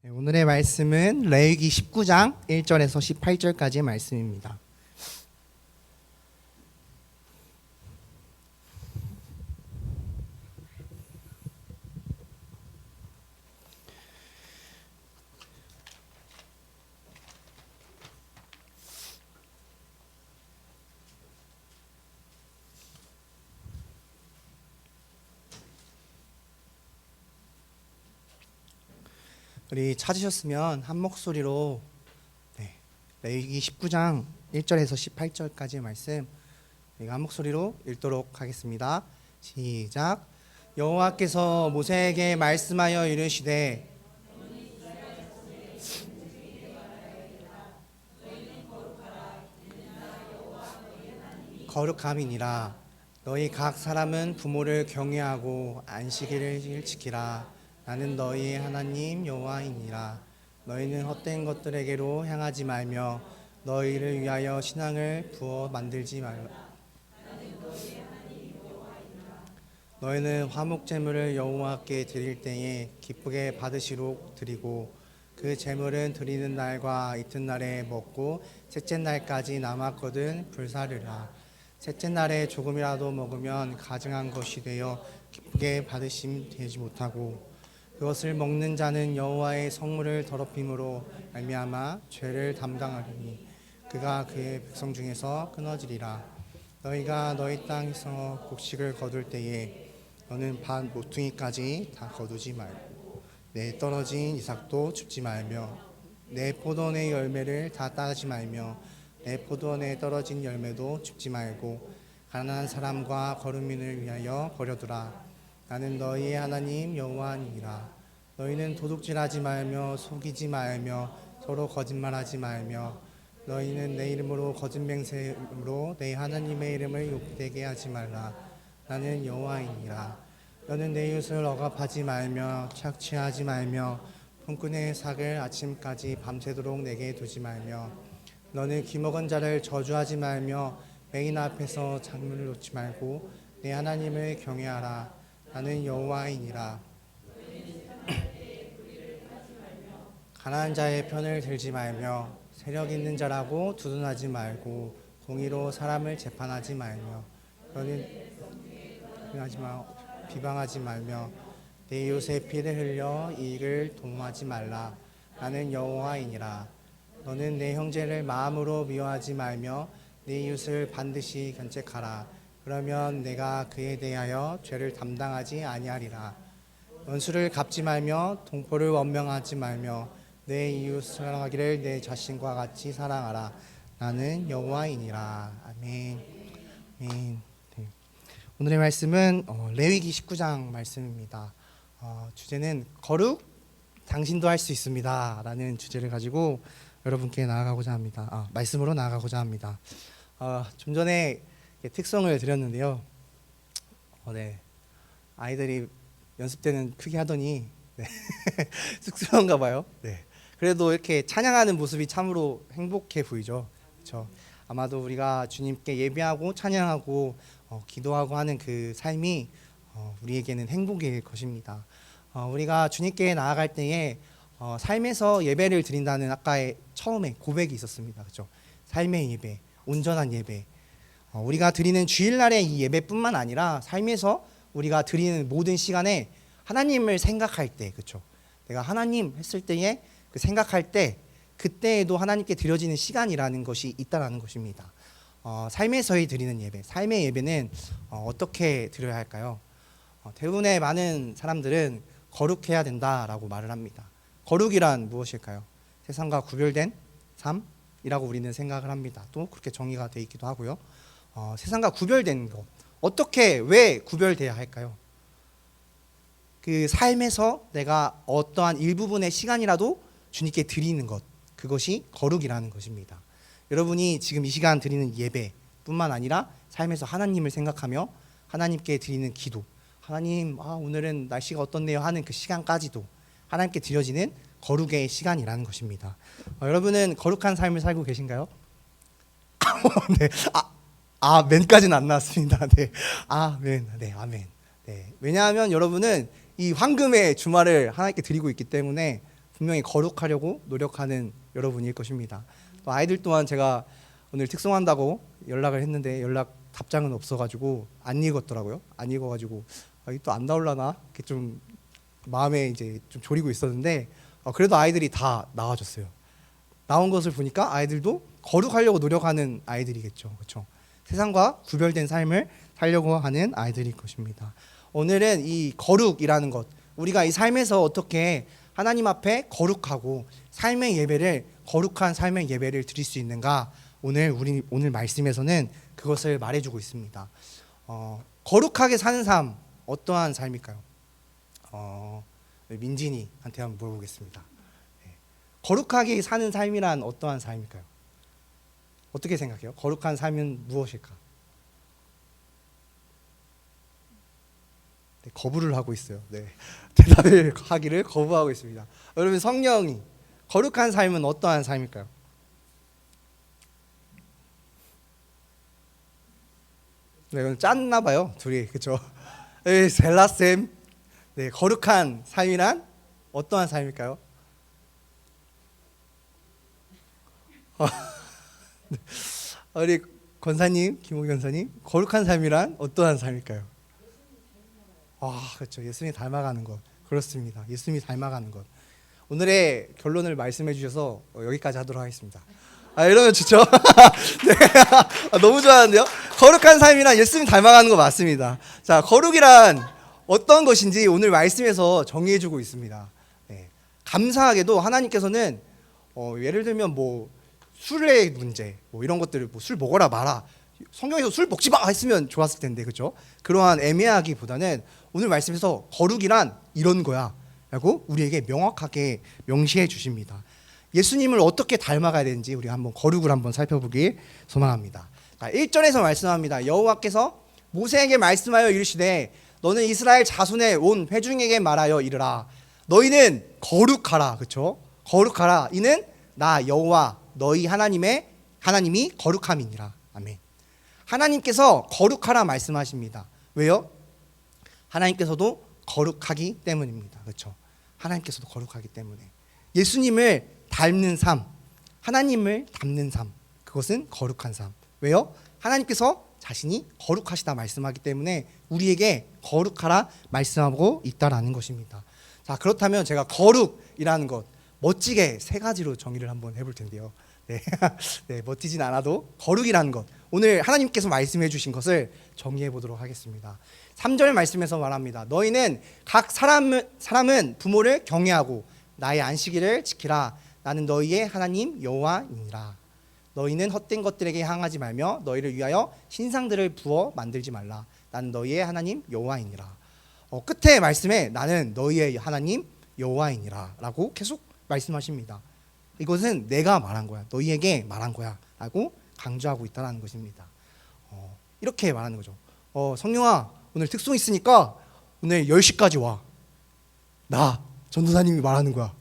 오늘의 말씀은 레위기 19장 1절에서 18절까지의 말씀입니다. 우리 찾으셨으면 한 목소리로 레위기 19장 1절에서 18절까지의 말씀 우리가 한 목소리로 읽도록 하겠습니다. 시작. 여호와께서 모세에게 말씀하여 이르시되 거룩함이니라. 너희 각 사람은 부모를 경외하고 안식일을 지키라. 나는 너희의 하나님 여호와이니라. 너희는 헛된 것들에게로 향하지 말며 너희를 위하여 신앙을 부어 만들지 말라. 너희는 화목 제물을 여호와께 드릴 때에 기쁘게 받으시도록 드리고 그 제물은 드리는 날과 이튿날에 먹고 셋째 날까지 남았거든 불사르라. 셋째 날에 조금이라도 먹으면 가증한 것이 되어 기쁘게 받으심 되지 못하고 그것을 먹는 자는 여호와의 성물을 더럽힘으로 말미암아 죄를 담당하리니 그가 그의 백성 중에서 끊어지리라. 너희가 너희 땅에서 곡식을 거둘 때에 너는 밭 모퉁이까지 다 거두지 말고 내 떨어진 이삭도 줍지 말며 내 포도원의 열매를 다 따지 말며 내 포도원에 떨어진 열매도 줍지 말고 가난한 사람과 거류민을 위하여 버려두라. 나는 너희의 하나님 여호와니라. 너희는 도둑질하지 말며 속이지 말며 서로 거짓말하지 말며 너희는 내 이름으로 거짓 맹세로 내 하나님의 이름을 욕되게 하지 말라. 나는 여호와이니라. 너는 내 이웃을 억압하지 말며 착취하지 말며 품꾼의 삭을 아침까지 밤새도록 내게 두지 말며 너는 귀먹은 자를 저주하지 말며 맹인 앞에서 장문을 놓지 말고 내 하나님을 경외하라. 나는 여호와이니라. 가난한 자의 편을 들지 말며 세력 있는 자라고 두둔하지 말고 공의로 사람을 재판하지 말며 너는 비방하지 말며 내 이웃의 피를 흘려 이익을 도모하지 말라. 나는 여호와이니라. 너는 내 형제를 마음으로 미워하지 말며 내 이웃을 반드시 견책하라. 그러면 내가 그에 대하여 죄를 담당하지 아니하리라. 원수를 갚지 말며 동포를 원명하지 말며 내 이웃 사랑하기를 내 자신과 같이 사랑하라. 나는 여호와이니라. 아멘. 아멘. 네. 오늘의 말씀은 레위기 19장 말씀입니다. 주제는 거룩 당신도 할 수 있습니다 라는 주제를 가지고 여러분께 나아가고자 합니다. 말씀으로 나아가고자 합니다. 좀 전에 특성을 드렸는데요. 아이들이 연습 때는 크게 하더니 쑥스러운가 봐요. 그래도 이렇게 찬양하는 모습이 참으로 행복해 보이죠. 그렇죠? 아마도 우리가 주님께 예배하고 찬양하고 기도하고 하는 그 삶이 우리에게는 행복일 것입니다. 우리가 주님께 나아갈 때에 삶에서 예배를 드린다는 아까의 처음에 고백이 있었습니다. 그렇죠? 삶의 예배, 온전한 예배. 우리가 드리는 주일날의 이 예배뿐만 아니라 삶에서 우리가 드리는 모든 시간에 하나님을 생각할 때, 그렇죠? 내가 하나님 했을 때에 그 생각할 때 그때에도 하나님께 드려지는 시간이라는 것이 있다라는 것입니다. 삶에서의 드리는 예배, 삶의 예배는 어떻게 드려야 할까요? 대부분의 많은 사람들은 거룩해야 된다라고 말을 합니다. 거룩이란 무엇일까요? 세상과 구별된 삶이라고 우리는 생각을 합니다. 또 그렇게 정의가 되어 있기도 하고요. 세상과 구별된 것, 어떻게 왜 구별돼야 할까요? 그 삶에서 내가 어떠한 일부분의 시간이라도 주님께 드리는 것, 그것이 거룩이라는 것입니다. 여러분이 지금 이 시간 드리는 예배뿐만 아니라 삶에서 하나님을 생각하며 하나님께 드리는 기도, 하나님 오늘은 날씨가 어떻네요 하는 그 시간까지도 하나님께 드려지는 거룩의 시간이라는 것입니다. 여러분은 거룩한 삶을 살고 계신가요? 네. 아멘까지는 안 나왔습니다. 네. 아멘. 네, 아멘. 네. 왜냐하면 여러분은 이 황금의 주말을 하나님께 드리고 있기 때문에 분명히 거룩하려고 노력하는 여러분일 것입니다. 또 아이들 또한 제가 오늘 특송한다고 연락을 했는데 연락 답장은 없어가지고 안 읽었더라고요. 안 읽어가지고 또 안 나올라나 이렇게 좀 마음에 이제 좀 졸이고 있었는데 그래도 아이들이 다 나와줬어요. 나온 것을 보니까 아이들도 거룩하려고 노력하는 아이들이겠죠. 그렇죠? 세상과 구별된 삶을 살려고 하는 아이들일 것입니다. 오늘은 이 거룩이라는 것, 우리가 이 삶에서 어떻게 하나님 앞에 거룩하고 삶의 예배를 거룩한 삶의 예배를 드릴 수 있는가, 오늘 말씀에서는 그것을 말해주고 있습니다. 거룩하게 사는 삶, 어떠한 삶일까요? 민진이한테 한번 물어보겠습니다. 거룩하게 사는 삶이란 어떠한 삶일까요? 어떻게 생각해요? 거룩한 삶은 무엇일까? 네, 거부를 하고 있어요. 네, 대답을 하기를 거부하고 있습니다. 여러분, 성령이 거룩한 삶은 어떠한 삶일까요? 네, 이건 짰나 봐요, 둘이. 그렇죠? 셀라쌤, 네, 거룩한 삶이란 어떠한 삶일까요? 우리 권사님, 김호 권사님, 거룩한 삶이란 어떠한 삶일까요? 그렇죠. 예수님 닮아가는 것. 그렇습니다. 예수님이 닮아가는 것. 오늘의 결론을 말씀해 주셔서 여기까지 하도록 하겠습니다. 이러면 좋죠. 네. 너무 좋아하는데요. 거룩한 삶이란 예수님 닮아가는 거 맞습니다. 자, 거룩이란 어떤 것인지 오늘 말씀에서 정리해 주고 있습니다. 네. 감사하게도 하나님께서는 예를 들면 뭐 술의 문제, 뭐 이런 것들을 뭐 술 먹어라 마라, 성경에서 술 먹지 마 했으면 좋았을 텐데, 그렇죠? 그러한 애매하기보다는 오늘 말씀에서 거룩이란 이런 거야 라고 우리에게 명확하게 명시해 주십니다. 예수님을 어떻게 닮아가야 되는지 우리 한번 거룩을 한번 살펴보길 소망합니다. 1절에서 말씀합니다. 여호와께서 모세에게 말씀하여 이르시되 너는 이스라엘 자손의 온 회중에게 말하여 이르라. 너희는 거룩하라. 그렇죠? 거룩하라. 이는 나 여호와 너희 하나님이 거룩함이니라. 아멘. 하나님께서 거룩하라 말씀하십니다. 왜요? 하나님께서도 거룩하기 때문입니다. 그렇죠? 하나님께서도 거룩하기 때문에 예수님을 닮는 삶, 하나님을 닮는 삶, 그것은 거룩한 삶. 왜요? 하나님께서 자신이 거룩하시다 말씀하기 때문에 우리에게 거룩하라 말씀하고 있다라는 것입니다. 자, 그렇다면 제가 거룩이라는 것 멋지게 세 가지로 정의를 한번 해볼 텐데요. 네, 네, 멋지진 않아도 거룩이라는 것, 오늘 하나님께서 말씀해 주신 것을 정리해 보도록 하겠습니다. 3절 말씀에서 말합니다. 너희는 각 사람은 부모를 경외하고 나의 안식일을 지키라. 나는 너희의 하나님 여호와이니라. 너희는 헛된 것들에게 향하지 말며 너희를 위하여 신상들을 부어 만들지 말라. 나는 너희의 하나님 여호와이니라. 끝에 말씀에 나는 너희의 하나님 여호와이니라 라고 계속 말씀하십니다. 이것은 내가 말한 거야, 너희에게 말한 거야 라고 강조하고 있다는 것입니다. 이렇게 말하는 거죠. 성령아, 오늘 특송 있으니까 오늘 10시까지 와. 나 전도사님이 말하는 거야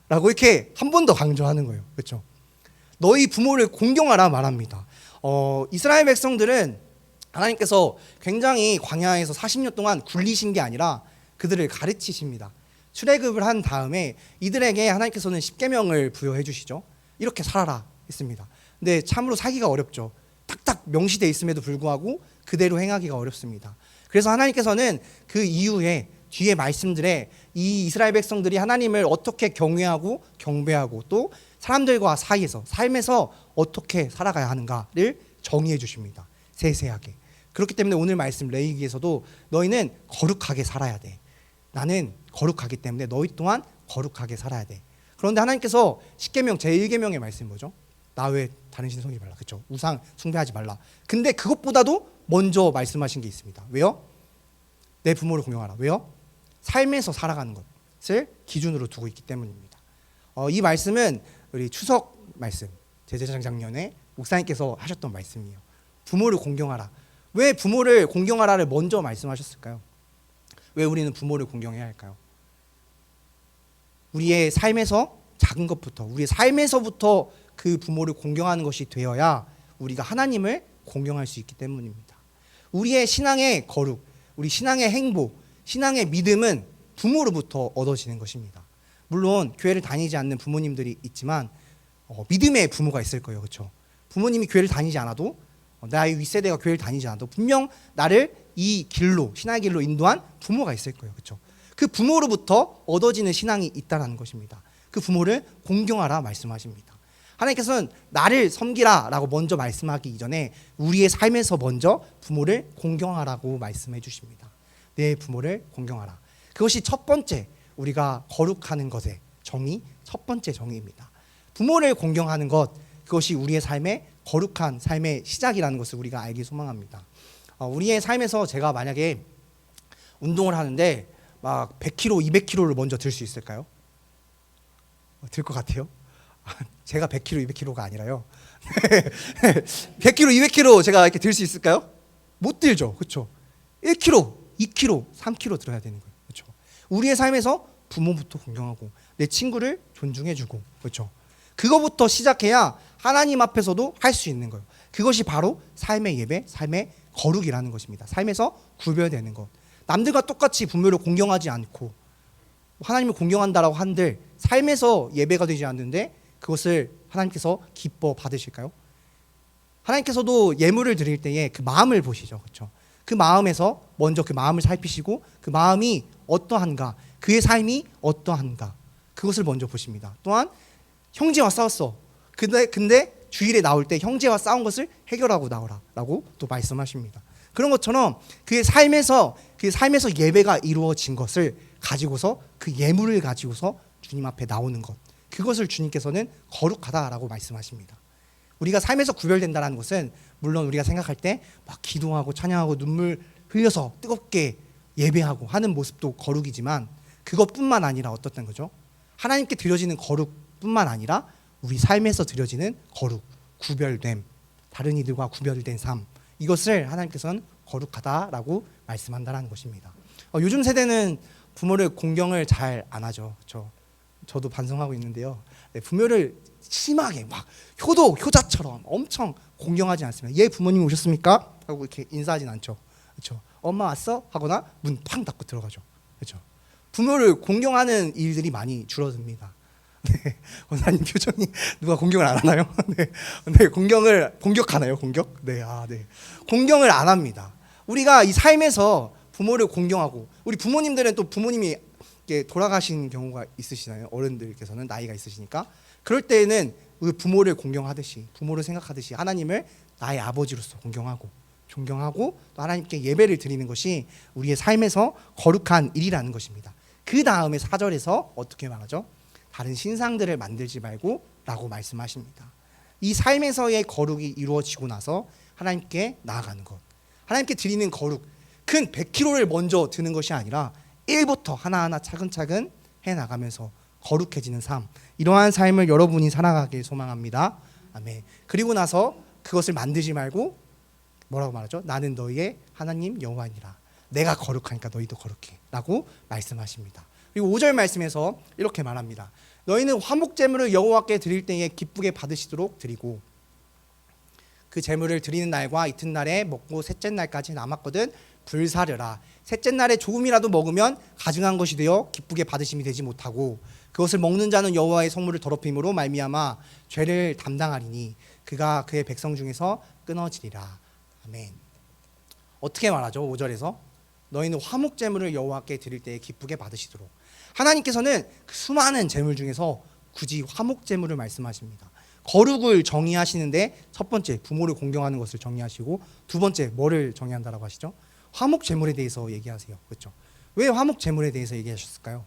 라고 이렇게 한 번 더 강조하는 거예요. 그렇죠? 너희 부모를 공경하라 말합니다. 이스라엘 백성들은 하나님께서 굉장히 광야에서 40년 동안 굴리신 게 아니라 그들을 가르치십니다. 출애굽을 한 다음에 이들에게 하나님께서는 십계명을 부여해 주시죠. 이렇게 살아라 했습니다. 근데 참으로 살기가 어렵죠. 딱딱 명시되어 있음에도 불구하고 그대로 행하기가 어렵습니다. 그래서 하나님께서는 그 이후에 뒤에 말씀들에 이 이스라엘 백성들이 하나님을 어떻게 경외하고 경배하고 또 사람들과 사이에서 삶에서 어떻게 살아가야 하는가를 정의해 주십니다. 세세하게. 그렇기 때문에 오늘 말씀 레위기에서도 너희는 거룩하게 살아야 돼. 나는 거룩하기 때문에 너희 또한 거룩하게 살아야 돼. 그런데 하나님께서 십계명 제1계명의 말씀이 뭐죠? 나 외에 다른 신 섬기지 말라. 그렇죠? 우상 숭배하지 말라. 근데 그것보다도 먼저 말씀하신 게 있습니다. 왜요? 내 부모를 공경하라. 왜요? 삶에서 살아가는 것을 기준으로 두고 있기 때문입니다. 이 말씀은 우리 추석 말씀, 제사장 작년에 목사님께서 하셨던 말씀이에요. 부모를 공경하라. 왜 부모를 공경하라를 먼저 말씀하셨을까요? 왜 우리는 부모를 공경해야 할까요? 우리의 삶에서 작은 것부터, 우리의 삶에서부터 그 부모를 공경하는 것이 되어야 우리가 하나님을 공경할 수 있기 때문입니다. 우리의 신앙의 거룩, 우리 신앙의 행복, 신앙의 믿음은 부모로부터 얻어지는 것입니다. 물론 교회를 다니지 않는 부모님들이 있지만 믿음의 부모가 있을 거예요. 그렇죠? 부모님이 교회를 다니지 않아도 나의 윗세대가 교회를 다니지 않아도 분명 나를 이 길로 신앙의 길로 인도한 부모가 있을 거예요. 그렇죠? 그 부모로부터 얻어지는 신앙이 있다라는 것입니다. 그 부모를 공경하라 말씀하십니다. 하나님께서는 나를 섬기라라고 먼저 말씀하기 이전에 우리의 삶에서 먼저 부모를 공경하라고 말씀해 주십니다. 내 부모를 공경하라. 그것이 첫 번째 우리가 거룩하는 것의 정의, 첫 번째 정의입니다. 부모를 공경하는 것, 그것이 우리의 삶의 거룩한 삶의 시작이라는 것을 우리가 알기 소망합니다. 우리의 삶에서 제가 만약에 운동을 하는데 막 100kg, 200kg를 먼저 들 수 있을까요? 들 것 같아요? 제가 100kg, 200kg가 아니라요. 100kg, 200kg 제가 이렇게 들 수 있을까요? 못 들죠. 그렇죠? 1kg, 2kg, 3kg 들어야 되는 거예요. 그렇죠? 우리의 삶에서 부모부터 공경하고 내 친구를 존중해주고, 그렇죠? 그거부터 시작해야 하나님 앞에서도 할 수 있는 거예요. 그것이 바로 삶의 예배, 삶의 거룩이라는 것입니다. 삶에서 구별되는 것. 남들과 똑같이 부모를 공경하지 않고 하나님을 공경한다라고 한들 삶에서 예배가 되지 않는데 그것을 하나님께서 기뻐 받으실까요? 하나님께서도 예물을 드릴 때에 그 마음을 보시죠. 그렇죠? 그 마음에서 먼저 그 마음을 살피시고 그 마음이 어떠한가, 그의 삶이 어떠한가, 그것을 먼저 보십니다. 또한 형제와 싸웠어. 근데 주일에 나올 때 형제와 싸운 것을 해결하고 나오라라고 또 말씀하십니다. 그런 것처럼 그의 삶에서 예배가 이루어진 것을 가지고서 그 예물을 가지고서 주님 앞에 나오는 것, 그것을 주님께서는 거룩하다라고 말씀하십니다. 우리가 삶에서 구별된다는 것은 물론 우리가 생각할 때 막 기도하고 찬양하고 눈물 흘려서 뜨겁게 예배하고 하는 모습도 거룩이지만 그것뿐만 아니라 어떻다는 거죠? 하나님께 드려지는 거룩뿐만 아니라 우리 삶에서 드려지는 거룩, 구별됨, 다른 이들과 구별된 삶, 이것을 하나님께서는 거룩하다라고 말씀한다는 것입니다. 요즘 세대는 부모를 공경을 잘 안 하죠. 저도 반성하고 있는데요. 부모를 심하게 막 효자처럼 엄청 공경하지 않습니다. 예, 부모님 오셨습니까? 하고 이렇게 인사하진 않죠. 그렇죠? 엄마 왔어? 하거나 문 팡 닫고 들어가죠. 그렇죠? 부모를 공경하는 일들이 많이 줄어듭니다. 네, 원사님 표정이 누가 공경을 안 하나요? 네, 공격하나요? 공격? 네, 공경을 안 합니다. 우리가 이 삶에서 부모를 공경하고, 우리 부모님들은 또 부모님이 돌아가신 경우가 있으시나요? 어른들께서는 나이가 있으시니까 그럴 때에는 우리 부모를 공경하듯이, 부모를 생각하듯이 하나님을 나의 아버지로서 공경하고 존경하고 또 하나님께 예배를 드리는 것이 우리의 삶에서 거룩한 일이라는 것입니다. 그 다음에 4절에서 어떻게 말하죠? 다른 신상들을 만들지 말고 라고 말씀하십니다. 이 삶에서의 거룩이 이루어지고 나서 하나님께 나아가는 것, 하나님께 드리는 거룩, 큰 100kg를 먼저 드는 것이 아니라 1부터 하나하나 차근차근 해나가면서 거룩해지는 삶, 이러한 삶을 여러분이 살아가길 소망합니다. 아멘. 그리고 나서 그것을 만들지 말고 뭐라고 말하죠? 나는 너희의 하나님 여호와니라. 내가 거룩하니까 너희도 거룩해 라고 말씀하십니다. 그리고 5절 말씀에서 이렇게 말합니다. 너희는 화목제물을 여호와께 드릴 때에 기쁘게 받으시도록 드리고 그 제물을 드리는 날과 이튿날에 먹고 셋째 날까지 남았거든 불사르라. 셋째 날에 조금이라도 먹으면 가증한 것이 되어 기쁘게 받으심이 되지 못하고 그것을 먹는 자는 여호와의 성물을 더럽힘으로 말미암아 죄를 담당하리니 그가 그의 백성 중에서 끊어지리라. 아멘. 어떻게 말하죠? 5절에서 너희는 화목제물을 여호와께 드릴 때에 기쁘게 받으시도록. 하나님께서는 그 수많은 제물 중에서 굳이 화목제물을 말씀하십니다. 거룩을 정의하시는데 첫 번째 부모를 공경하는 것을 정의하시고 두 번째 뭐를 정의한다라고 하시죠? 화목제물에 대해서 얘기하세요. 그렇죠? 왜 화목제물에 대해서 얘기하셨을까요?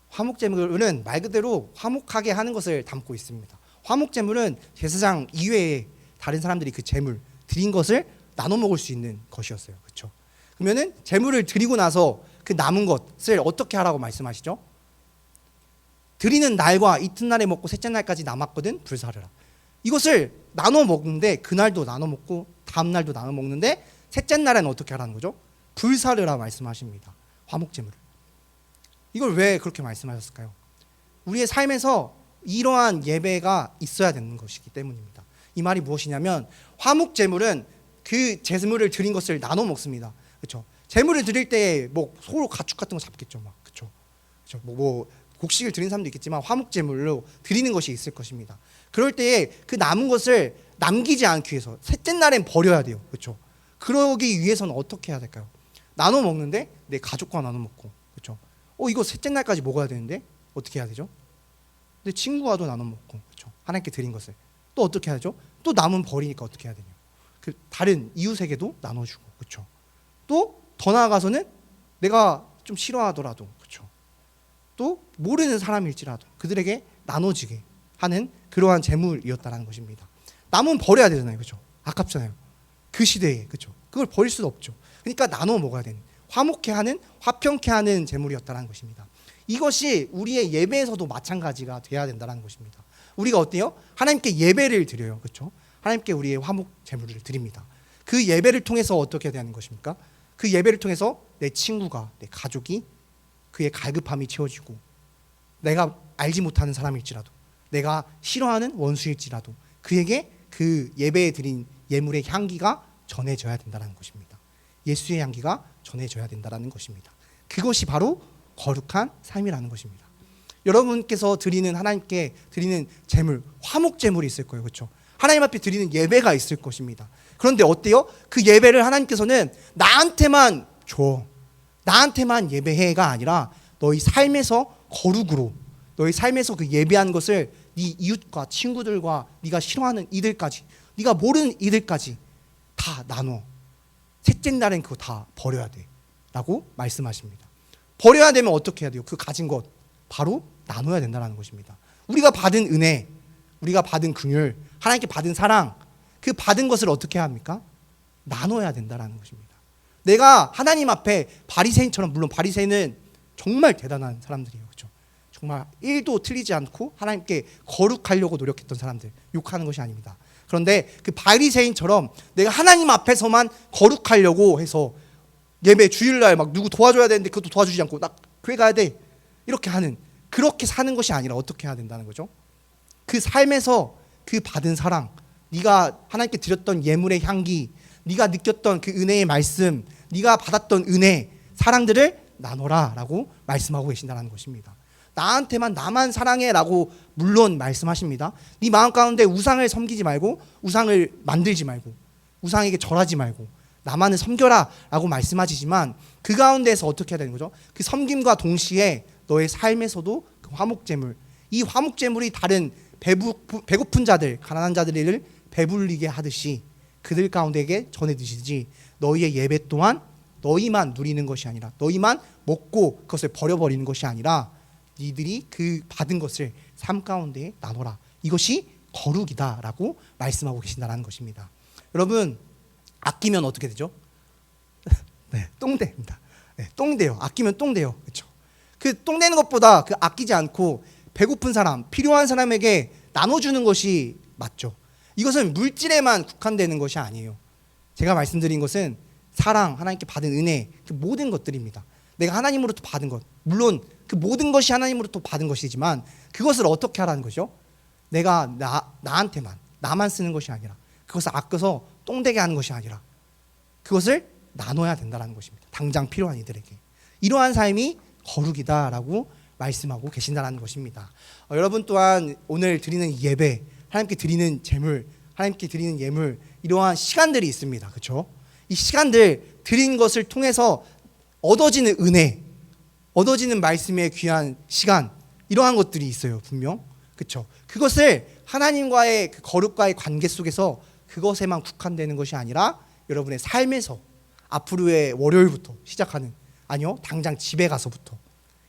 화목제물은 말 그대로 화목하게 하는 것을 담고 있습니다. 화목제물은 제사장 이외에 다른 사람들이 그 제물 드린 것을 나눠 먹을 수 있는 것이었어요. 그렇죠? 그러면은 제물을 드리고 나서 그 남은 것을 어떻게 하라고 말씀하시죠? 드리는 날과 이튿날에 먹고 셋째 날까지 남았거든 불사르라. 이것을 나눠 먹는데 그날도 나눠 먹고 다음 날도 나눠 먹는데 셋째 날에는 어떻게 하라는 거죠? 불사르라 말씀하십니다. 화목제물을. 이걸 왜 그렇게 말씀하셨을까요? 우리의 삶에서 이러한 예배가 있어야 되는 것이기 때문입니다. 이 말이 무엇이냐면 화목제물은 그 제물을 드린 것을 나눠 먹습니다. 그렇죠? 제물을 드릴 때 뭐 소로 가축 같은 거 잡겠죠, 막 그렇죠? 그렇죠? 뭐 곡식을 드리는 사람도 있겠지만 화목제물로 드리는 것이 있을 것입니다. 그럴 때에 그 남은 것을 남기지 않기 위해서 셋째 날엔 버려야 돼요. 그렇죠? 그러기 위해서는 어떻게 해야 될까요? 나눠 먹는데 내 가족과 나눠 먹고, 그렇죠? 이거 셋째 날까지 먹어야 되는데 어떻게 해야 되죠? 내 친구와도 나눠 먹고, 그렇죠? 하나님께 드린 것을 또 어떻게 해야죠? 또 남은 버리니까 어떻게 해야 되냐? 그 다른 이웃에게도 나눠주고, 그렇죠? 또 더 나아가서는 내가 좀 싫어하더라도, 그렇죠? 또 모르는 사람일지라도 그들에게 나눠지게 하는 그러한 재물이었다라는 것입니다. 남은 버려야 되잖아요, 그렇죠? 아깝잖아요. 그 시대에, 그렇죠? 그걸 버릴 수도 없죠. 그러니까 나눠 먹어야 되는, 화목케 하는, 화평케 하는 재물이었다라는 것입니다. 이것이 우리의 예배에서도 마찬가지가 돼야 된다는 것입니다. 우리가 어때요? 하나님께 예배를 드려요, 그렇죠? 하나님께 우리의 화목 재물을 드립니다. 그 예배를 통해서 어떻게 되는 것입니까? 그 예배를 통해서 내 친구가, 내 가족이 그의 갈급함이 채워지고, 내가 알지 못하는 사람일지라도, 내가 싫어하는 원수일지라도 그에게 그 예배에 드린 예물의 향기가 전해져야 된다는 것입니다. 예수의 향기가 전해져야 된다는 것입니다. 그것이 바로 거룩한 삶이라는 것입니다. 여러분께서 드리는, 하나님께 드리는 재물, 화목 재물이 있을 거예요, 그렇죠? 하나님 앞에 드리는 예배가 있을 것입니다. 그런데 어때요? 그 예배를 하나님께서는 나한테만 줘, 나한테만 예배해가 아니라 너희 삶에서 거룩으로, 너희 삶에서 그 예배한 것을 네 이웃과 친구들과 네가 싫어하는 이들까지, 네가 모르는 이들까지 다 나눠. 셋째 날엔 그거 다 버려야 돼 라고 말씀하십니다. 버려야 되면 어떻게 해야 돼요? 그 가진 것 바로 나눠야 된다는 것입니다. 우리가 받은 은혜, 우리가 받은 긍휼, 하나님께 받은 사랑, 그 받은 것을 어떻게 합니까? 나눠야 된다는 것입니다. 내가 하나님 앞에 바리새인처럼, 물론 바리새인은 정말 대단한 사람들이에요, 그렇죠? 정말 1도 틀리지 않고 하나님께 거룩하려고 노력했던 사람들, 욕하는 것이 아닙니다. 그런데 그 바리새인처럼 내가 하나님 앞에서만 거룩하려고 해서 예배 주일날 막 누구 도와줘야 되는데 그것도 도와주지 않고 나 교회 가야 돼 이렇게 하는, 그렇게 사는 것이 아니라 어떻게 해야 된다는 거죠? 그 삶에서 그 받은 사랑, 네가 하나님께 드렸던 예물의 향기, 네가 느꼈던 그 은혜의 말씀, 네가 받았던 은혜, 사랑들을 나눠라 라고 말씀하고 계신다는 것입니다. 나한테만, 나만 사랑해 라고 물론 말씀하십니다. 네 마음 가운데 우상을 섬기지 말고, 우상을 만들지 말고, 우상에게 절하지 말고 나만을 섬겨라 라고 말씀하시지만, 그 가운데에서 어떻게 해야 되는 거죠? 그 섬김과 동시에 너의 삶에서도 그 화목제물, 이 화목제물이 다른 배고픈 자들, 가난한 자들을 배불리게 하듯이 그들 가운데에게 전해드시지, 너희의 예배 또한 너희만 누리는 것이 아니라, 너희만 먹고 그것을 버려버리는 것이 아니라 니들이 그 받은 것을 삶 가운데 나눠라. 이것이 거룩이다 라고 말씀하고 계신다는 것입니다. 여러분, 아끼면 어떻게 되죠? 네, 똥됩니다. 네, 똥돼요. 아끼면 똥돼요, 그렇죠? 그 똥되는 것보다 그 아끼지 않고 배고픈 사람, 필요한 사람에게 나눠주는 것이 맞죠. 이것은 물질에만 국한되는 것이 아니에요. 제가 말씀드린 것은 사랑, 하나님께 받은 은혜, 그 모든 것들입니다. 내가 하나님으로부터 받은 것, 물론 그 모든 것이 하나님으로부터 받은 것이지만 그것을 어떻게 하라는 거죠? 내가 나한테만, 나만 쓰는 것이 아니라, 그것을 아껴서 똥되게 하는 것이 아니라 그것을 나눠야 된다는 것입니다. 당장 필요한 이들에게. 이러한 삶이 거룩이다라고 말씀하고 계신다는 것입니다. 여러분 또한 오늘 드리는 예배, 하나님께 드리는 제물, 하나님께 드리는 예물, 이러한 시간들이 있습니다. 그렇죠? 이 시간들 드린 것을 통해서 얻어지는 은혜, 얻어지는 말씀의 귀한 시간, 이러한 것들이 있어요, 분명. 그렇죠? 그것을 하나님과의 그 거룩과의 관계 속에서 그것에만 국한되는 것이 아니라 여러분의 삶에서 앞으로의 월요일부터 시작하는, 아니요, 당장 집에 가서부터,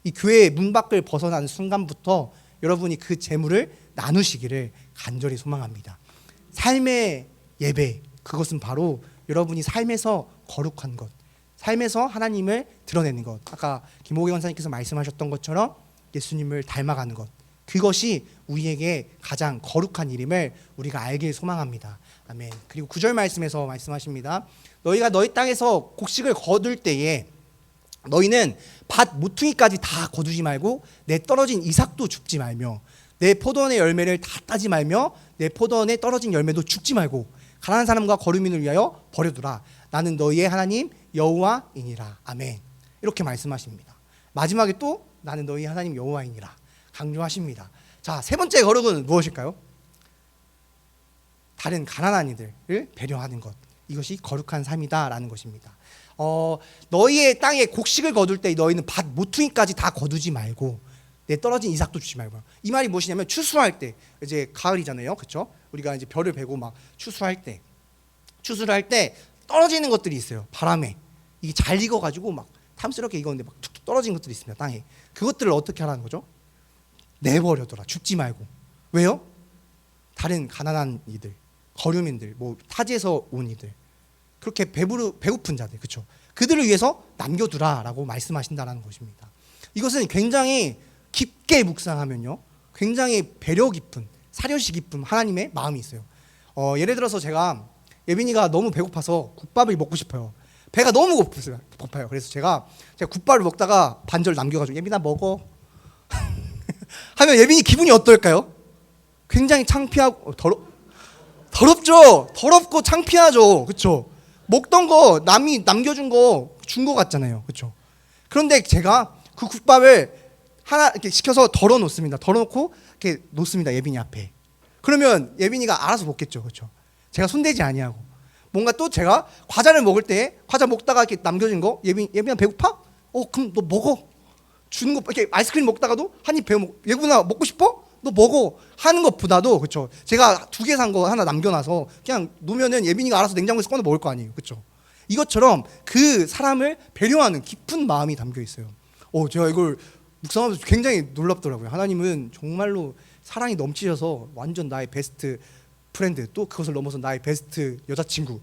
이 교회의 문 밖을 벗어나는 순간부터 여러분이 그 재물을 나누시기를 간절히 소망합니다. 삶의 예배, 그것은 바로 여러분이 삶에서 거룩한 것, 삶에서 하나님을 드러내는 것, 아까 김호경 원사님께서 말씀하셨던 것처럼 예수님을 닮아가는 것, 그것이 우리에게 가장 거룩한 일임을 우리가 알길 소망합니다. 아멘. 그리고 9절 말씀에서 말씀하십니다. 너희가 너희 땅에서 곡식을 거둘 때에 너희는 밭 모퉁이까지 다 거두지 말고 내 떨어진 이삭도 줍지 말며 내 포도원의 열매를 다 따지 말며 내 포도원에 떨어진 열매도 줍지 말고 가난한 사람과 거류민을 위하여 버려두라. 나는 너희의 하나님 여호와이니라. 아멘. 이렇게 말씀하십니다. 마지막에 또 나는 너희 하나님 여호와이니라 강조하십니다. 자, 세 번째 거룩은 무엇일까요? 다른 가난한 이들을 배려하는 것. 이것이 거룩한 삶이다라는 것입니다. 너희의 땅에 곡식을 거둘 때 너희는 밭 모퉁이까지 다 거두지 말고 내 떨어진 이삭도 주지 말고. 이 말이 무엇이냐면 추수할 때, 이제 가을이잖아요, 그렇죠? 우리가 이제 벼를 베고 막 추수를 할 때 떨어지는 것들이 있어요. 바람에 이게 잘 익어가지고 막 탐스럽게 익었는데 막 툭툭 떨어진 것들이 있습니다. 땅에. 그것들을 어떻게 하라는 거죠? 내버려둬라. 줍지 말고. 왜요? 다른 가난한 이들, 거류민들, 뭐 타지에서 온 이들, 그렇게 배고픈 자들, 그렇죠? 그들을 위해서 남겨두라라고 말씀하신다라는 것입니다. 이것은 굉장히 깊게 묵상하면요, 굉장히 배려 깊은, 사려시 깊은 하나님의 마음이 있어요. 예를 들어서 제가 예빈이가 너무 배고파서 국밥을 먹고 싶어요. 배가 너무 고파요. 그래서 제가 국밥을 먹다가 반절 남겨가지고 예빈아 먹어 하면 예빈이 기분이 어떨까요? 굉장히 창피하고 더럽죠. 더럽고 창피하죠. 그렇죠? 먹던 거 남이 남겨준 거 준 거 같잖아요. 그렇죠? 그런데 제가 그 국밥을 하나 이렇게 시켜서 덜어 놓습니다. 덜어 놓고 이렇게 놓습니다. 예빈이 앞에. 그러면 예빈이가 알아서 먹겠죠. 그렇죠? 제가 손대지 아니하고. 뭔가 또 제가 과자를 먹을 때 과자 먹다가 이렇게 남겨진 거 예빈아 배고파? 그럼 너 먹어. 주는 거 이렇게 아이스크림 먹다가도 한 입 베어 먹. 예빈아 먹고 싶어? 너 먹어 하는 것보다도, 그렇죠? 제가 2개 산 거 하나 남겨놔서 그냥 놓으면은 예빈이가 알아서 냉장고에서 꺼내 먹을 거 아니에요, 그렇죠? 이것처럼 그 사람을 배려하는 깊은 마음이 담겨 있어요. 제가 이걸 묵상하면서 굉장히 놀랍더라고요. 하나님은 정말로 사랑이 넘치셔서 완전 나의 베스트 프렌드, 또 그것을 넘어서 나의 베스트 여자친구,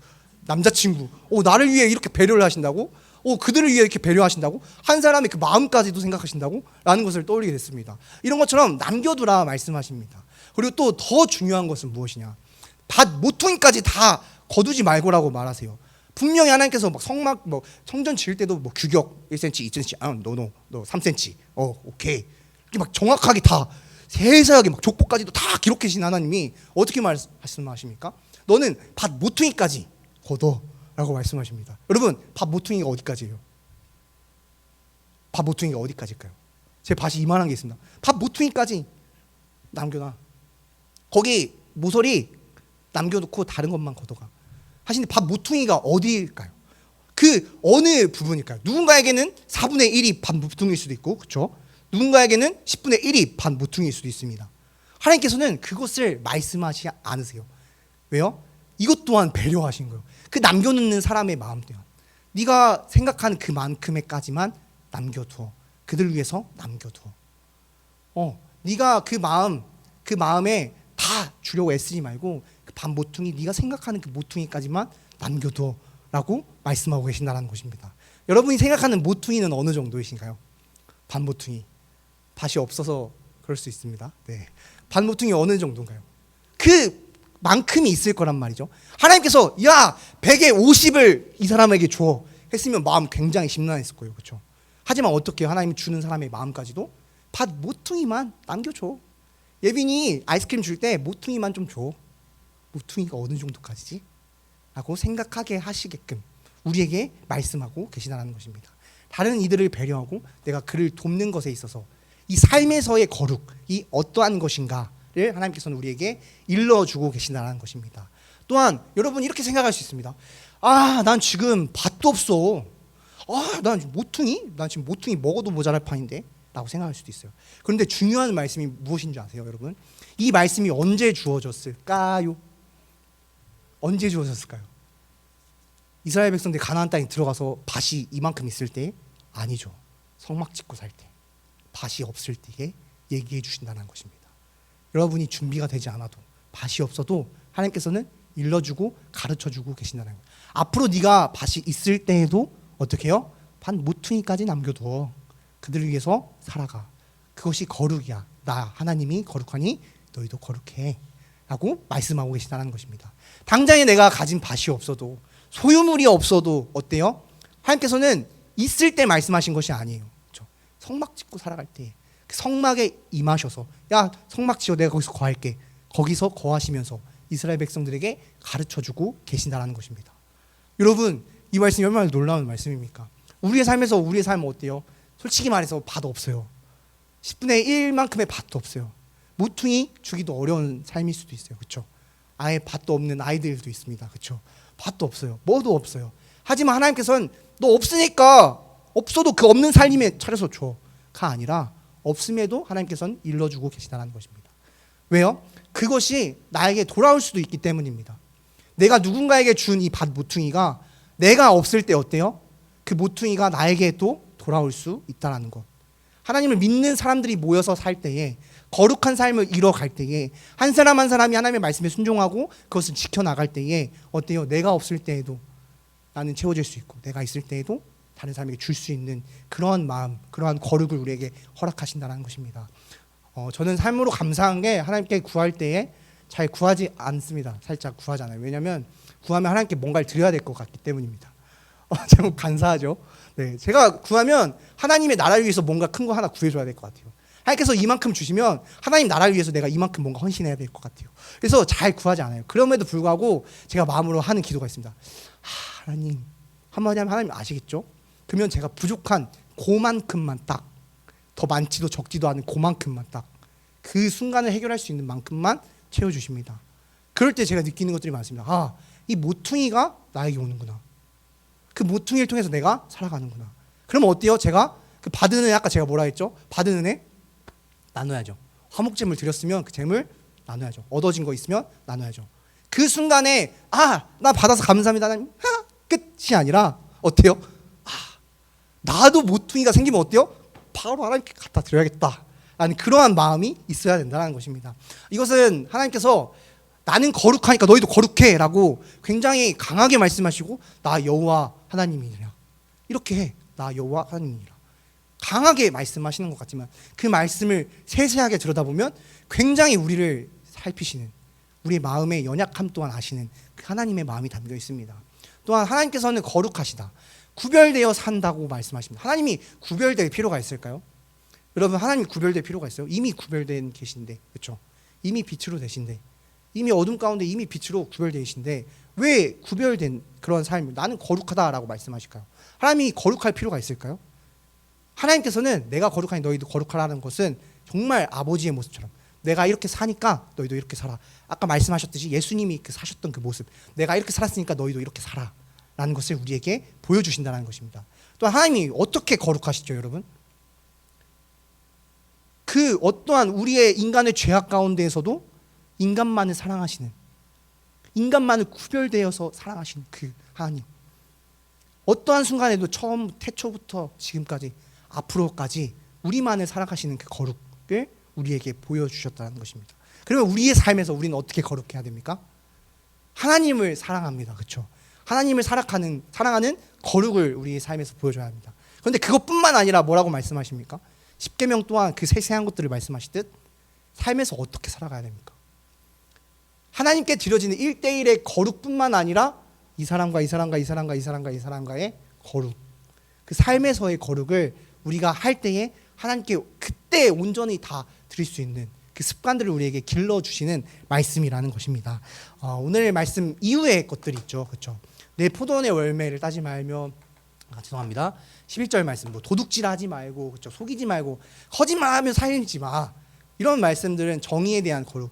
남자친구, 나를 위해 이렇게 배려를 하신다고? 그들을 위해 이렇게 배려하신다고? 한 사람의 그 마음까지도 생각하신다고? 라는 것을 떠올리게 됐습니다. 이런 것처럼 남겨두라 말씀하십니다. 그리고 또 더 중요한 것은 무엇이냐? 밭 모퉁이까지 다 거두지 말고라고 말하세요. 분명히 하나님께서 막 성전 지을 때도 뭐 규격 1cm, 2cm, 너 3cm, 오케이. 이렇게 막 정확하게 다 세세하게 막 족보까지도 다 기록해 주신 하나님이 어떻게 말씀하십니까? 너는 밭 모퉁이까지 거둬라고 말씀하십니다. 여러분, 밭 모퉁이가 어디까지예요? 밭 모퉁이가 어디까지일까요? 제 밭이 이만한 게 있습니다. 밭 모퉁이까지 남겨놔. 거기 모서리 남겨놓고 다른 것만 걷어가 하시는데, 밭 모퉁이가 어디일까요? 그 어느 부분일까요? 누군가에게는 4분의 1이 밭 모퉁이일 수도 있고, 그렇죠? 누군가에게는 10분의 1이 밭 모퉁이일 수도 있습니다. 하나님께서는 그것을 말씀하시지 않으세요. 왜요? 이것 또한 배려하신 거예요. 그 남겨놓는 사람의 마음 또한 네가 생각하는 그만큼에까지만 남겨두어. 그들 위해서 남겨두어. 네가 그 마음에 다 주려고 애쓰지 말고 그 밭 모퉁이, 네가 생각하는 그 모퉁이까지만 남겨두어라고 말씀하고 계신다는 것입니다. 여러분이 생각하는 모퉁이는 어느 정도이신가요? 밭 모퉁이. 밭이 없어서 그럴 수 있습니다. 네. 밭 모퉁이 어느 정도인가요? 그 만큼이 있을 거란 말이죠. 하나님께서 100에 50을 이 사람에게 줘 했으면 마음 굉장히 심란했을 거예요. 그렇죠? 하지만 어떻게 하나님이 주는 사람의 마음까지도 밭 모퉁이만 남겨줘. 예빈이 아이스크림 줄 때 모퉁이만 좀 줘. 모퉁이가 어느 정도까지지? 라고 생각하게 하시게끔 우리에게 말씀하고 계시다는 것입니다. 다른 이들을 배려하고 내가 그를 돕는 것에 있어서 이 삶에서의 거룩이 어떠한 것인가를 하나님께서는 우리에게 일러주고 계신다는 것입니다. 또한 여러분 이렇게 생각할 수 있습니다. 난 지금 밭도 없어. 난 지금 모퉁이 먹어도 모자랄 판인데 라고 생각할 수도 있어요. 그런데 중요한 말씀이 무엇인지 아세요, 여러분? 이 말씀이 언제 주어졌을까요? 언제 주어졌을까요? 이스라엘 백성들이 가나안 땅에 들어가서 밭이 이만큼 있을 때? 아니죠. 성막 짓고 살 때, 밭이 없을 때에 얘기해 주신다는 것입니다. 여러분이 준비가 되지 않아도, 밭이 없어도 하나님께서는 일러주고 가르쳐주고 계신다는 거예요. 앞으로 네가 밭이 있을 때에도 어떻게 해요? 밭 모퉁이까지 남겨두어. 그들을 위해서 살아가. 그것이 거룩이야. 나 하나님이 거룩하니 너희도 거룩해 라고 말씀하고 계신다는 것입니다. 당장에 내가 가진 밭이 없어도, 소유물이 없어도 어때요? 하나님께서는 있을 때 말씀하신 것이 아니에요. 그렇죠? 성막 짓고 살아갈 때 그 성막에 임하셔서 성막 지어 내가 거기서 거할게. 거기서 거하시면서 이스라엘 백성들에게 가르쳐주고 계신다는 것입니다. 여러분, 이 말씀이 얼마나 놀라운 말씀입니까? 우리의 삶에서 우리의 삶은 어때요? 솔직히 말해서 밭 없어요. 10분의 1만큼의 밭도 없어요. 모퉁이 주기도 어려운 삶일 수도 있어요. 그렇죠? 아예 밭도 없는 아이들도 있습니다. 그렇죠? 밭도 없어요. 뭐도 없어요. 하지만 하나님께서는 너 없으니까 없어도 그 없는 살림에 차려서 줘가 아니라 없음에도 하나님께서는 일러주고 계시다는 것입니다. 왜요? 그것이 나에게 돌아올 수도 있기 때문입니다. 내가 누군가에게 준 이 밭 모퉁이가 내가 없을 때 어때요? 그 모퉁이가 나에게 또 돌아올 수 있다는 것. 하나님을 믿는 사람들이 모여서 살 때에, 거룩한 삶을 이뤄갈 때에, 한 사람 한 사람이 하나님의 말씀에 순종하고 그것을 지켜나갈 때에 어때요? 내가 없을 때에도 나는 채워질 수 있고, 내가 있을 때에도 다른 사람에게 줄 수 있는 그러한 마음, 그러한 거룩을 우리에게 허락하신다는 것입니다. 저는 삶으로 감사한 게 하나님께 구할 때에 잘 구하지 않습니다. 살짝 구하잖아요. 왜냐하면 구하면 하나님께 뭔가를 드려야 될 것 같기 때문입니다. 제가 감사하죠. 네, 제가 구하면 하나님의 나라를 위해서 뭔가 큰 거 하나 구해줘야 될 것 같아요. 하나님께서 이만큼 주시면 하나님 나라를 위해서 내가 이만큼 뭔가 헌신해야 될 것 같아요. 그래서 잘 구하지 않아요. 그럼에도 불구하고 제가 마음으로 하는 기도가 있습니다. 하나님, 한마디 하면 하나님 아시겠죠? 그러면 제가 부족한 그만큼만 딱, 더 많지도 적지도 않은 그만큼만 딱, 그 순간을 해결할 수 있는 만큼만 채워주십니다. 그럴 때 제가 느끼는 것들이 많습니다. 이 모퉁이가 나에게 오는구나. 그 모퉁이를 통해서 내가 살아가는구나. 그러면 어때요? 제가 그 받은 은혜, 아까 제가 뭐라 했죠? 받은 은혜 나눠야죠. 화목제물 드렸으면 그 제물 나눠야죠. 얻어진 거 있으면 나눠야죠. 그 순간에 나 받아서 감사합니다 하나님, 끝이 아니라 어때요? 나도 모퉁이가 생기면 어때요? 바로 하나님께 갖다 드려야겠다 라는 그러한 마음이 있어야 된다는 것입니다. 이것은 하나님께서 나는 거룩하니까 너희도 거룩해 라고 굉장히 강하게 말씀하시고, 나 여호와 하나님이니라, 이렇게 해, 나 여호와 하나님이니라 강하게 말씀하시는 것 같지만 그 말씀을 세세하게 들여다보면 굉장히 우리를 살피시는, 우리의 마음의 연약함 또한 아시는 그 하나님의 마음이 담겨 있습니다. 또한 하나님께서는 거룩하시다, 구별되어 산다고 말씀하십니다. 하나님이 구별될 필요가 있을까요? 여러분, 하나님이 구별될 필요가 있어요? 이미 구별된 계신데, 그렇죠? 이미 빛으로 되신데, 이미 어둠 가운데 이미 빛으로 구별되신데 왜 구별된 그런 삶을 나는 거룩하다라고 말씀하실까요? 하나님이 거룩할 필요가 있을까요? 하나님께서는 내가 거룩하니 너희도 거룩하라는 것은 정말 아버지의 모습처럼, 내가 이렇게 사니까 너희도 이렇게 살아. 아까 말씀하셨듯이 예수님이 사셨던 그 모습, 내가 이렇게 살았으니까 너희도 이렇게 살아 라는 것을 우리에게 보여주신다는 것입니다. 또 하나님이 어떻게 거룩하시죠, 여러분? 그 어떠한 우리의 인간의 죄악 가운데에서도 인간만을 사랑하시는, 인간만을 구별되어서 사랑하시는 그 하나님, 어떠한 순간에도 처음 태초부터 지금까지 앞으로까지 우리만을 사랑하시는 그 거룩을 우리에게 보여주셨다는 것입니다. 그러면 우리의 삶에서 우리는 어떻게 거룩해야 됩니까? 하나님을 사랑합니다. 그렇죠? 하나님을 사랑하는 거룩을 우리의 삶에서 보여줘야 합니다. 그런데 그것뿐만 아니라 뭐라고 말씀하십니까? 십계명 또한 그 세세한 것들을 말씀하시듯 삶에서 어떻게 살아가야 됩니까? 하나님께 드려지는 1대1의 거룩뿐만 아니라 이 사람과 이 사람과 이 사람과 이 사람과 이 사람과의 거룩, 그 삶에서의 거룩을 우리가 할 때에 하나님께 그때 온전히 다 드릴 수 있는 그 습관들을 우리에게 길러주시는 말씀이라는 것입니다. 오늘 말씀 이후의 것들이 있죠. 그렇죠? 내 포도원의 열매를 따지 말며, 죄송합니다. 11절 말씀, 도둑질하지 말고, 그렇죠? 속이지 말고, 거짓말하며 살지 마. 이런 말씀들은 정의에 대한 거룩,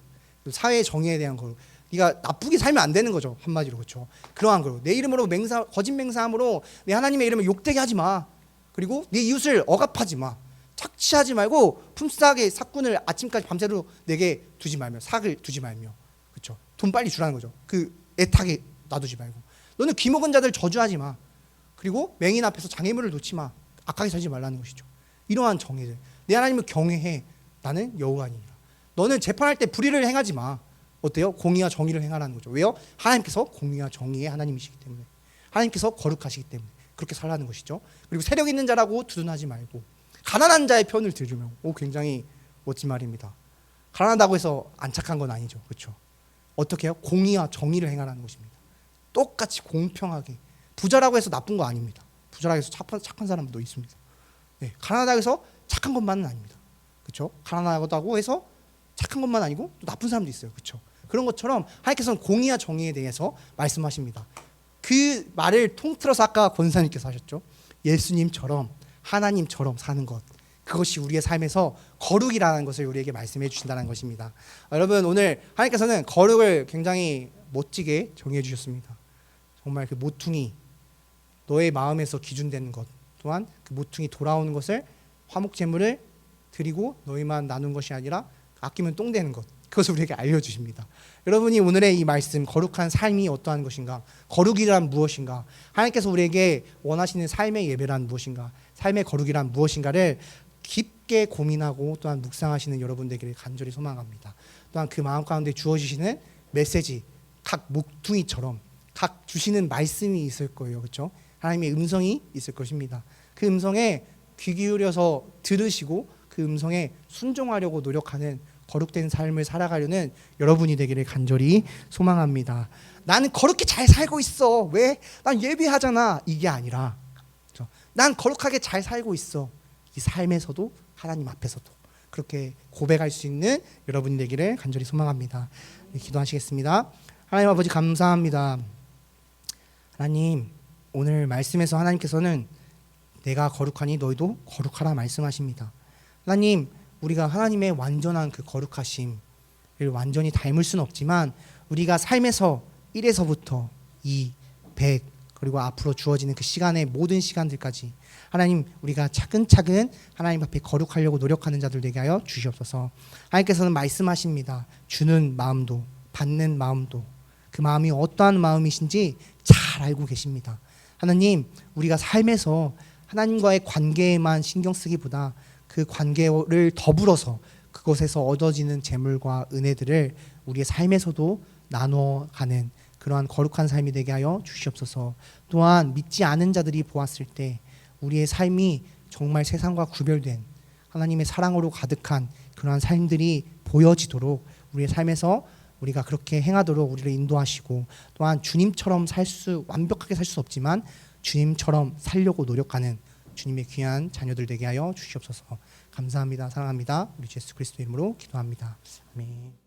사회의 정의에 대한 거룩. 네가 나쁘게 살면 안 되는 거죠, 한마디로. 그렇죠? 그러한 거룩. 내 이름으로 거짓 맹세함으로 내 하나님의 이름을 욕되게 하지 마. 그리고 네 이웃을 억압하지 마. 착취하지 말고 품삯의 삭군을 아침까지 밤새도록 내게 두지 말며, 삭을 두지 말며, 그렇죠? 돈 빨리 주라는 거죠. 그 애타게 놔두지 말고. 너는 귀먹은 자들 저주하지 마. 그리고 맹인 앞에서 장애물을 놓지 마. 악하게 살지 말라는 것이죠. 이러한 정의들. 내 하나님을 경외해. 나는 여호와니라. 너는 재판할 때 불의를 행하지 마. 어때요? 공의와 정의를 행하라는 거죠. 왜요? 하나님께서 공의와 정의의 하나님이시기 때문에, 하나님께서 거룩하시기 때문에 그렇게 살라는 것이죠. 그리고 세력 있는 자라고 두둔하지 말고 가난한 자의 편을 들으며. 굉장히 멋진 말입니다. 가난하다고 해서 안 착한 건 아니죠. 그렇죠? 어떻게 해요? 공의와 정의를 행하라는 것입니다. 똑같이 공평하게. 부자라고 해서 나쁜 거 아닙니다. 부자라고 해서 착한 사람도 있습니다. 네, 가난하다고 해서 착한 것만은 아닙니다. 그렇죠? 가난하다고 해서 착한 것만 아니고 또 나쁜 사람도 있어요. 그렇죠? 그런 것처럼 하나님께서는 공의와 정의에 대해서 말씀하십니다. 그 말을 통틀어서 아까 권사님께서 하셨죠. 예수님처럼, 하나님처럼 사는 것. 그것이 우리의 삶에서 거룩이라는 것을 우리에게 말씀해 주신다는 것입니다. 여러분, 오늘 하나님께서는 거룩을 굉장히 멋지게 정해 주셨습니다. 정말 그 모퉁이, 너의 마음에서 기준되는 것, 또한 그 모퉁이 돌아오는 것을 화목제물을 드리고 너희만 나눈 것이 아니라 아끼면 똥 되는 것, 그것을 우리에게 알려주십니다. 여러분이 오늘의 이 말씀, 거룩한 삶이 어떠한 것인가, 거룩이란 무엇인가, 하나님께서 우리에게 원하시는 삶의 예배란 무엇인가, 삶의 거룩이란 무엇인가를 깊게 고민하고 또한 묵상하시는 여러분들에게 간절히 소망합니다. 또한 그 마음 가운데 주어지시는 메시지, 각 목퉁이처럼 각 주시는 말씀이 있을 거예요. 그렇죠? 하나님의 음성이 있을 것입니다. 그 음성에 귀 기울여서 들으시고 그 음성에 순종하려고 노력하는 거룩된 삶을 살아가려는 여러분이 되기를 간절히 소망합니다. 나는 거룩히 잘 살고 있어. 왜? 난 예배하잖아. 이게 아니라, 그렇죠? 난 거룩하게 잘 살고 있어. 이 삶에서도 하나님 앞에서도 그렇게 고백할 수 있는 여러분이 되기를 간절히 소망합니다. 네, 기도하시겠습니다. 하나님 아버지, 감사합니다. 하나님, 오늘 말씀에서 하나님께서는 내가 거룩하니 너희도 거룩하라 말씀하십니다. 하나님, 우리가 하나님의 완전한 그 거룩하심을 완전히 닮을 수는 없지만 우리가 삶에서 1에서부터 2, 100 그리고 앞으로 주어지는 그 시간의 모든 시간들까지 하나님, 우리가 차근차근 하나님 앞에 거룩하려고 노력하는 자들 되게 하여 주시옵소서. 하나님께서는 말씀하십니다. 주는 마음도 받는 마음도 그 마음이 어떠한 마음이신지 잘 알고 계십니다. 하나님, 우리가 삶에서 하나님과의 관계에만 신경 쓰기보다 그 관계를 더불어서 그것에서 얻어지는 재물과 은혜들을 우리의 삶에서도 나눠가는 그러한 거룩한 삶이 되게 하여 주시옵소서. 또한 믿지 않은 자들이 보았을 때 우리의 삶이 정말 세상과 구별된 하나님의 사랑으로 가득한 그러한 삶들이 보여지도록 우리의 삶에서 우리가 그렇게 행하도록 우리를 인도하시고, 또한 주님처럼 완벽하게 살 수 없지만 주님처럼 살려고 노력하는 주님의 귀한 자녀들 되게 하여 주시옵소서. 감사합니다. 사랑합니다. 우리 예수 그리스도 이름으로 기도합니다. 아멘.